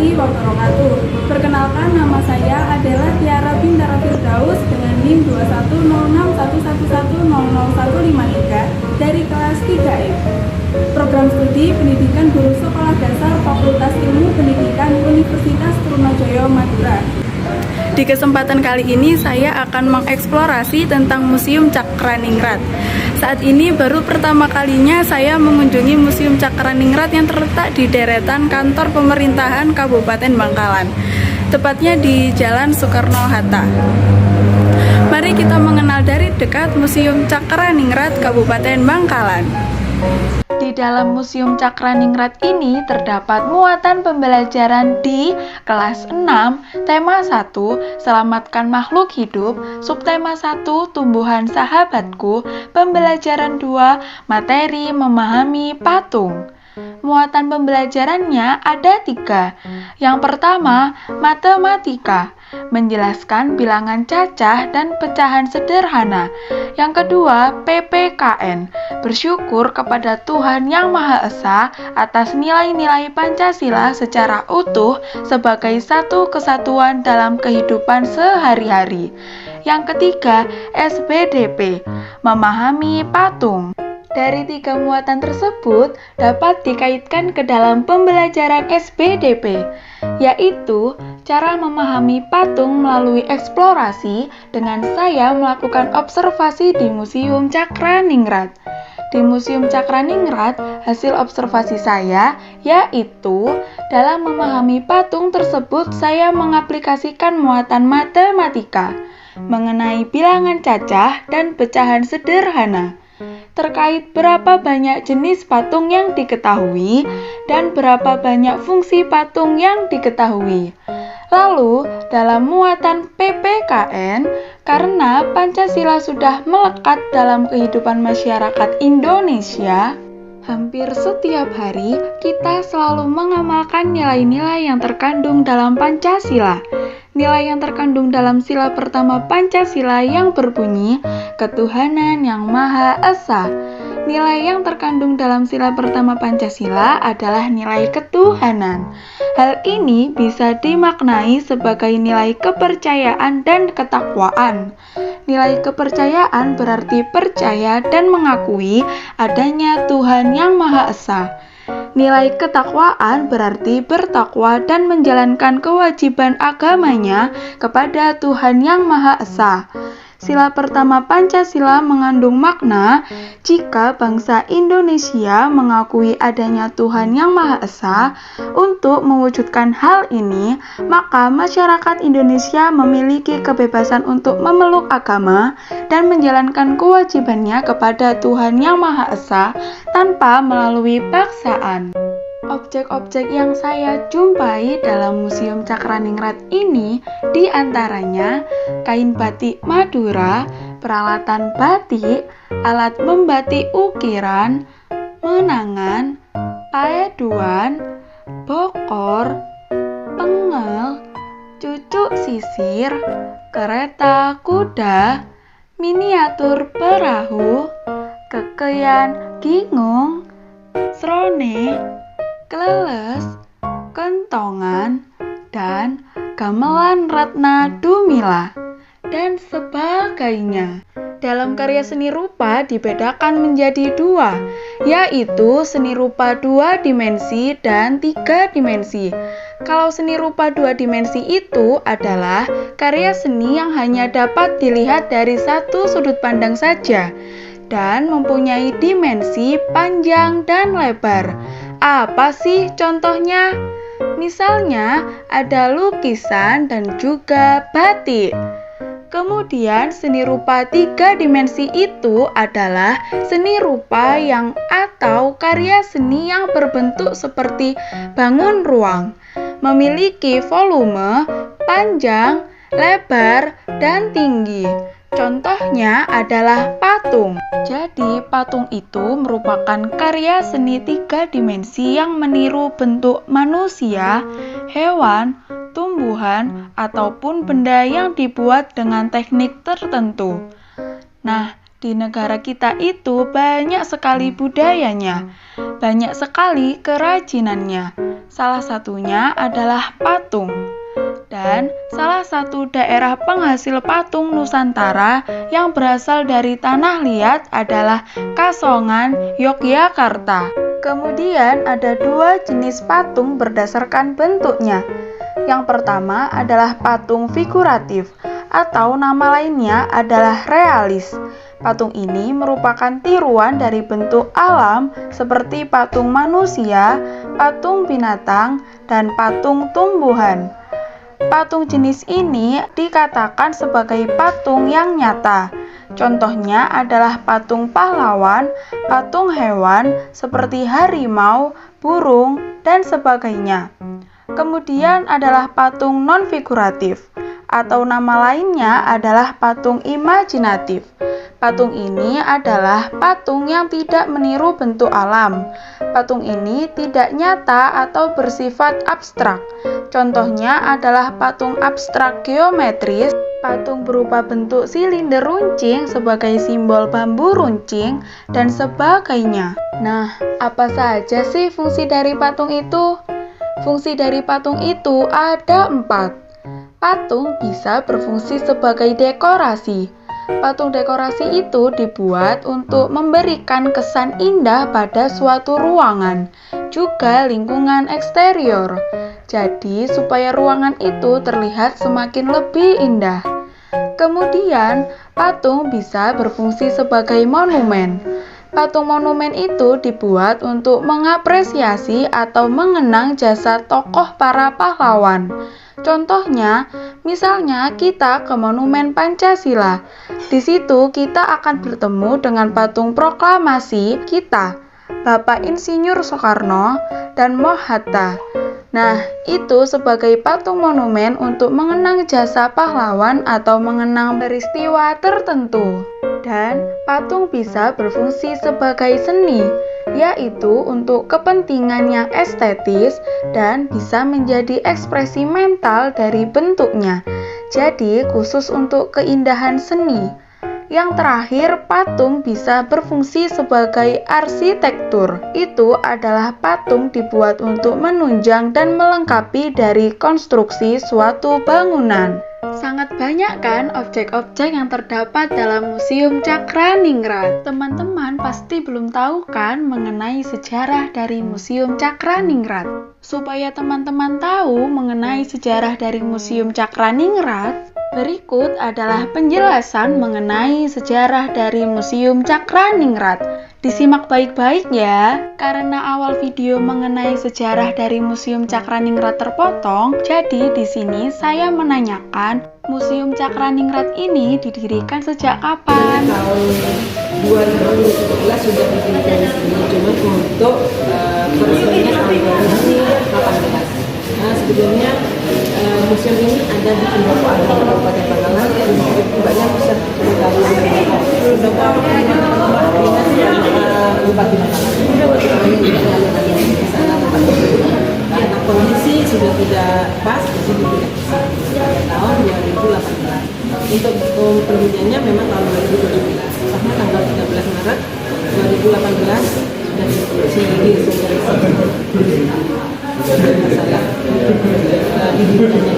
warahmatullahi wabarakatuh. Perkenalkan, nama saya adalah Tiara Bintara Firdaus dengan NIM 2106111000153 dari kelas 3E. Program studi Pendidikan Guru Sekolah Dasar Fakultas Ilmu Pendidikan Universitas Trunojoyo Madura. Di kesempatan kali ini saya akan mengeksplorasi tentang Museum Cakraningrat. Saat ini baru pertama kalinya saya mengunjungi Museum Cakraningrat yang terletak di deretan kantor pemerintahan Kabupaten Bangkalan, tepatnya di Jalan Soekarno-Hatta. Mari kita mengenal dari dekat Museum Cakraningrat Kabupaten Bangkalan. Di dalam Museum Cakraningrat ini terdapat muatan pembelajaran di kelas 6, tema 1, Selamatkan Makhluk Hidup, subtema 1, Tumbuhan Sahabatku, pembelajaran 2, materi memahami patung. Muatan pembelajarannya ada 3. Yang pertama, matematika, menjelaskan bilangan cacah dan pecahan sederhana. Yang kedua, PPKN, bersyukur kepada Tuhan Yang Maha Esa atas nilai-nilai Pancasila secara utuh sebagai satu kesatuan dalam kehidupan sehari-hari. Yang ketiga, SBDP, memahami patung. Dari 3 muatan tersebut dapat dikaitkan ke dalam pembelajaran SBDP, yaitu cara memahami patung melalui eksplorasi dengan saya melakukan observasi di Museum Cakraningrat. Di Museum Cakraningrat, hasil observasi saya yaitu dalam memahami patung tersebut saya mengaplikasikan muatan matematika mengenai bilangan cacah dan pecahan sederhana, terkait berapa banyak jenis patung yang diketahui dan berapa banyak fungsi patung yang diketahui. Lalu, dalam muatan PPKN, karena Pancasila sudah melekat dalam kehidupan masyarakat Indonesia, hampir setiap hari kita selalu mengamalkan nilai-nilai yang terkandung dalam Pancasila. Nilai yang terkandung dalam sila pertama Pancasila yang berbunyi Ketuhanan Yang Maha Esa. Nilai yang terkandung dalam sila pertama Pancasila adalah nilai ketuhanan. Hal ini bisa dimaknai sebagai nilai kepercayaan dan ketakwaan. Nilai kepercayaan berarti percaya dan mengakui adanya Tuhan Yang Maha Esa. Nilai ketakwaan berarti bertakwa dan menjalankan kewajiban agamanya kepada Tuhan Yang Maha Esa. Sila pertama Pancasila mengandung makna jika bangsa Indonesia mengakui adanya Tuhan Yang Maha Esa. Untuk mewujudkan hal ini, maka masyarakat Indonesia memiliki kebebasan untuk memeluk agama dan menjalankan kewajibannya kepada Tuhan Yang Maha Esa tanpa melalui paksaan. Objek-objek yang saya jumpai dalam Museum Cakraningrat ini diantaranya kain batik Madura, peralatan batik, alat membatik ukiran, menangan, paeduan, bokor, pengel, cucuk sisir, kereta kuda, miniatur perahu, kekeyan gingung, srone, kleles, kentongan, dan gamelan Ratna Dumila, dan sebagainya. Dalam karya seni rupa dibedakan menjadi 2, yaitu seni rupa 2 dimensi dan 3 dimensi. Kalau seni rupa 2 dimensi itu adalah karya seni yang hanya dapat dilihat dari satu sudut pandang saja dan mempunyai dimensi panjang dan lebar. Apa sih contohnya? Misalnya ada lukisan dan juga batik. Kemudian seni rupa 3 dimensi itu adalah seni rupa yang atau karya seni yang berbentuk seperti bangun ruang, memiliki volume, panjang, lebar, dan tinggi. Contohnya adalah patung. Jadi, patung itu merupakan karya seni 3 dimensi yang meniru bentuk manusia, hewan, tumbuhan, ataupun benda yang dibuat dengan teknik tertentu. Nah, di negara kita itu banyak sekali budayanya, banyak sekali kerajinannya. Salah satunya adalah patung. Dan salah satu daerah penghasil patung Nusantara yang berasal dari tanah liat adalah Kasongan, Yogyakarta. Kemudian ada dua jenis patung berdasarkan bentuknya. Yang pertama adalah patung figuratif atau nama lainnya adalah realis. Patung ini merupakan tiruan dari bentuk alam seperti patung manusia, patung binatang, dan patung tumbuhan. Patung jenis ini dikatakan sebagai patung yang nyata. Contohnya adalah patung pahlawan, patung hewan seperti harimau, burung, dan sebagainya. Kemudian adalah patung non-figuratif, atau nama lainnya adalah patung imajinatif. Patung ini adalah patung yang tidak meniru bentuk alam. Patung ini tidak nyata atau bersifat abstrak. Contohnya adalah patung abstrak geometris, patung berupa bentuk silinder runcing sebagai simbol bambu runcing, dan sebagainya. Nah, apa saja sih fungsi dari patung itu? Fungsi dari patung itu ada 4. Patung bisa berfungsi sebagai dekorasi. Patung dekorasi itu dibuat untuk memberikan kesan indah pada suatu ruangan, juga lingkungan eksterior. Jadi, supaya ruangan itu terlihat semakin lebih indah. Kemudian, patung bisa berfungsi sebagai monumen. Patung monumen itu dibuat untuk mengapresiasi atau mengenang jasa tokoh para pahlawan. Contohnya, misalnya kita ke Monumen Pancasila. Di situ kita akan bertemu dengan patung proklamasi kita, Bapak Insinyur Soekarno dan Moh-Hatta. Nah, itu sebagai patung monumen untuk mengenang jasa pahlawan atau mengenang peristiwa tertentu. Dan patung bisa berfungsi sebagai seni, yaitu untuk kepentingan yang estetis dan bisa menjadi ekspresi mental dari bentuknya. Jadi, khusus untuk keindahan seni. Yang terakhir, patung bisa berfungsi sebagai arsitektur. Itu adalah patung dibuat untuk menunjang dan melengkapi dari konstruksi suatu bangunan. Sangat banyak kan objek-objek yang terdapat dalam Museum Cakraningrat. Teman-teman pasti belum tahu kan mengenai sejarah dari Museum Cakraningrat. Supaya teman-teman tahu mengenai sejarah dari Museum Cakraningrat, berikut adalah penjelasan mengenai sejarah dari Museum Cakraningrat. Disimak baik-baik ya, karena awal video mengenai sejarah dari Museum Cakraningrat terpotong, jadi di sini saya menanyakan, Museum Cakraningrat ini didirikan sejak kapan? Tahun 2011 sudah didirikan di sini, cuma untuk peresmiannya tahun 2018. Nah, sebelumnya museum ini ada di Pendopo Agung, Kabupaten Bangkalan, dan banyak bisa diketahui Pendopo Agung Bupati karena kondisi sudah tidak pas, jadi tidak bisa. Tahun 2018. Untuk perhubungannya memang tahun 2017, karena tanggal 13 Maret 2018 sudah masalah didirikannya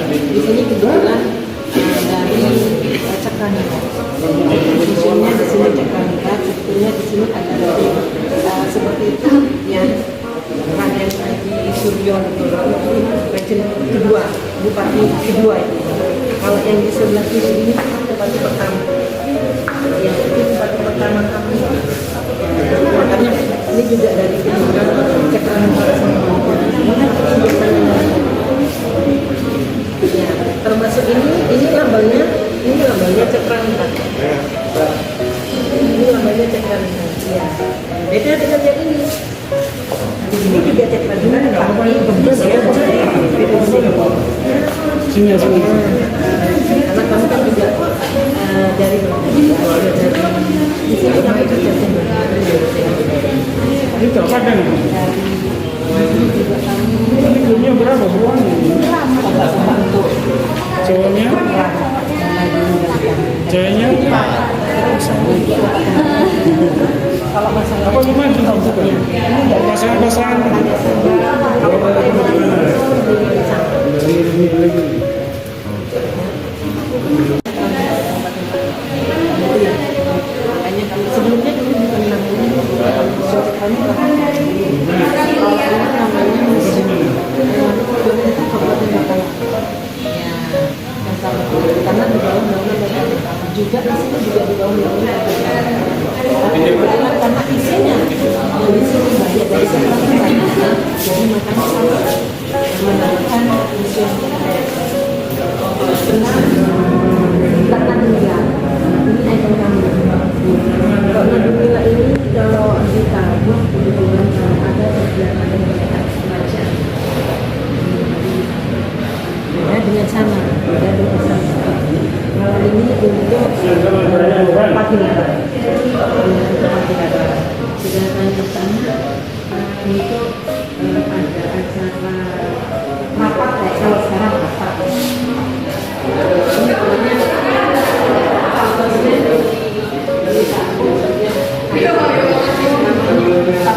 di sini kebetulan dari Cakraningrat. Museumnya di sini Cakraningrat, sebetulnya di sini ada dari seperti itu yang Raden Haji Suryo Raden kedua, Bupati kedua itu. Kalau yang di sebelah kiri ini Bupati pertama. Yang itu Bupati pertama kami. Makanya ini juga dari Cakraningrat. Ya, termasuk ini lambangnya Cakraningrat. Ini lambangnya Cakraningrat. Ya. Beda dengan yang ini. Di sini juga Cakraningrat, tapi bentuknya karena kami kan juga dari di sini kami kerja sendiri. Ini terkadang ini berapa bulan? Cowoknya? Jayanya Kalau masalah apa lumayan juga bukan? Pasangan-pasangan. makanya sebelumnya dulu bukan namanya museum cakra namanya museum Kabupaten Bakalan. Ya, yang sama karena di bawah undang-undang juga di sini juga di bawah undang-undang. Tapi kebetulan karena isinya yang di sini banyak dari sekarang banyak, jadi makanya sama menamakan museum Mbak Nadila. Ini ikon kami. Mbak Nadila ini kalau ditabung kebetulan ada kegiatan dengan baca. Beda dengan sana, beda dengan sana. Kalau ini untuk Pakinara. Sedangkan di sana untuk ada acara rapat ya, kalau sekarang rapat. Ini namanya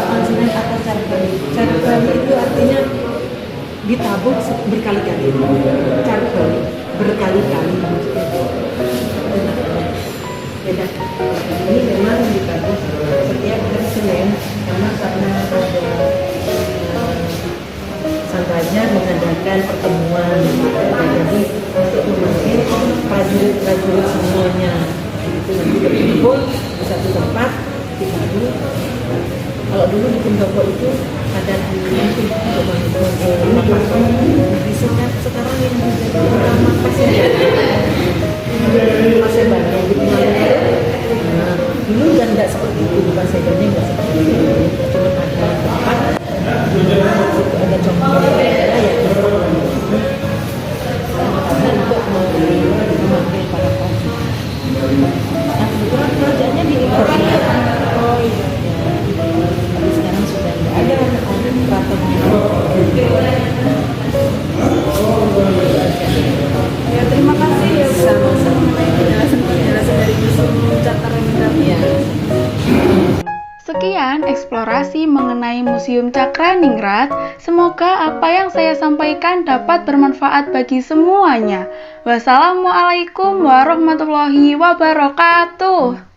konsumen atau carbali. Carbali itu artinya ditabung berkali-kali. Carbali berkali-kali maksudnya. Beda. Ini memang ditabung setiap hari Senin karena ada Sang Raja mengadakan pertemuan. Jadi untuk memanggil prajurit-prajurit semuanya itu nanti berkumpul di satu tempat di Bali. Kalau dulu di pendopo itu ada di sekarang yang menjadi utama Paseban yang di Pengalengan. Nah, dulu kan nggak seperti itu, Pasebannya nggak seperti itu, cuma ada tempat, ada contoh daerah yang untuk memanggil para prajurit. Nah, kebetulan kerajaannya di Indonesia. Oh iya. Tapi sekarang sudah tidak ada keratonnya. Ya, terima kasih ya Bu mengenai penjelasan dari Museum Cakraningrat. Ya. Sekian eksplorasi mengenai Museum Cakraningrat. Semoga apa yang saya sampaikan dapat bermanfaat bagi semuanya. Wassalamualaikum warahmatullahi wabarakatuh.